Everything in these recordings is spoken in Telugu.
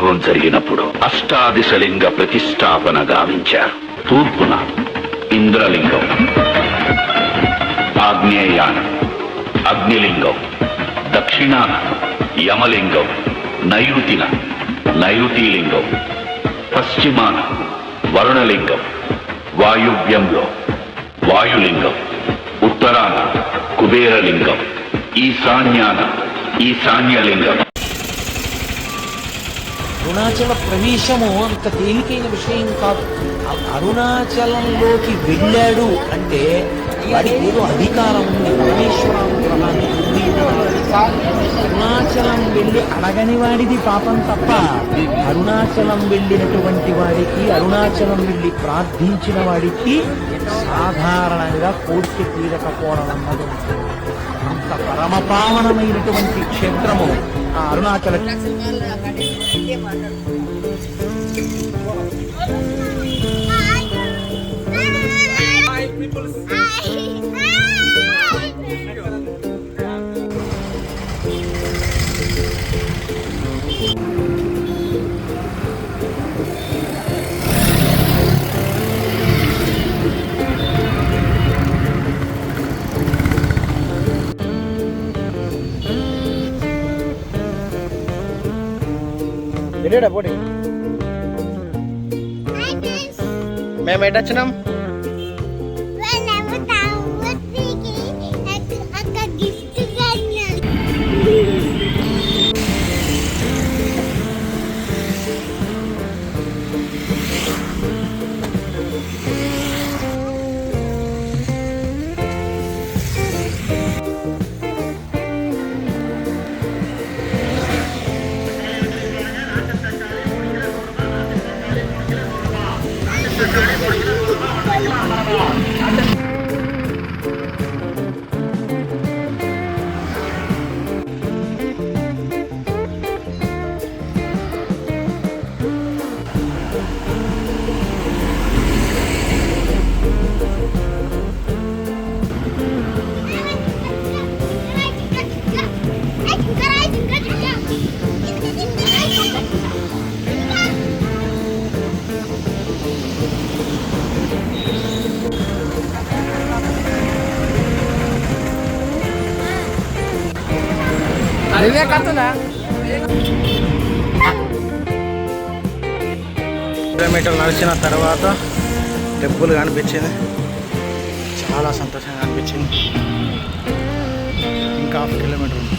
ఆవిర్భావం జరిగినప్పుడు అష్టాదిశలింగ ప్రతిష్టాపన గావించారు. తూర్పున ఇంద్రలింగం, ఆగ్నేయాన అగ్నిలింగం, దక్షిణాన యమలింగం, నైరుతిన నైరుతిలింగం, పశ్చిమాన వరుణలింగం, వాయువ్యంలో వాయులింగం, ఉత్తరాన కుబేరలింగం, ఈశాన్యాన ఈశాన్యలింగం. అరుణాచల ప్రవేశము అంత తేలికైన విషయం కాదు. అరుణాచలంలోకి వెళ్ళాడు అంటే వాడికి ఏదో అధికారం ఉంది, పరమేశ్వరానుగ్రహాన్ని ఉంది. అరుణాచలం వెళ్ళి అడగని వాడిది పాపం తప్ప, అరుణాచలం వెళ్ళినటువంటి వాడికి, అరుణాచలం వెళ్ళి ప్రార్థించిన వాడికి సాధారణంగా కోరిక తీరకపోవడం అన్నది అంత పరమపావనమైనటువంటి క్షేత్రము ఆ అరుణాచల. పోటీ మేము ఎటు వచ్చినాం? కిలోమీటర్లు నడిచిన తర్వాత టెంపుల్ కనిపించింది, చాలా సంతోషంగా అనిపించింది. ఇంకా హాఫ్ కిలోమీటర్ ఉంది.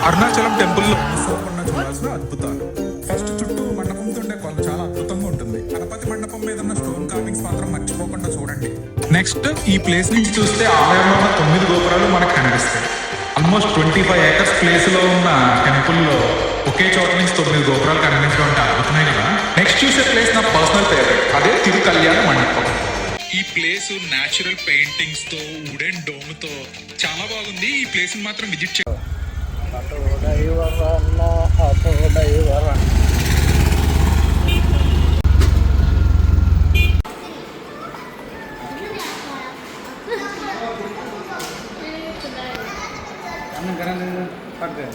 అరుణాచలం టెంపుల్లో చూడాల్సిన అద్భుతాలు. ఫస్ట్ చుట్టూ మండపంతో ఉండే కొలు చాలా అద్భుతంగా ఉంటుంది. గణపతి మండపం మీద ఉన్న స్టోన్ కార్వింగ్స్ మాత్రం మర్చిపోకుండా చూడండి. నెక్స్ట్ ఈ ప్లేస్ నుంచి చూస్తే ఆలయంలో ఉన్న 9 గోపురాలు మనకు కనిపిస్తాయి. ఆల్మోస్ట్ 25 ఏకర్స్ ప్లేస్ లో ఉన్న టెంపుల్లో ఒకే చోట నుంచి 9 గోపురాలు కనిపించడం అంటే అద్భుతమే కదా. నెక్స్ట్ చూసే ప్లేస్ నా పర్సనల్ ఫేవరెట్, అదే తిరుకల్యాణ మండపం. ఈ ప్లేస్ న్యాచురల్ పెయింటింగ్స్ తో, వుడెన్ డోమ్ తో చాలా బాగుంది. ఈ ప్లేస్ మాత్రం విజిట్ చేయాలి. पड़ गए।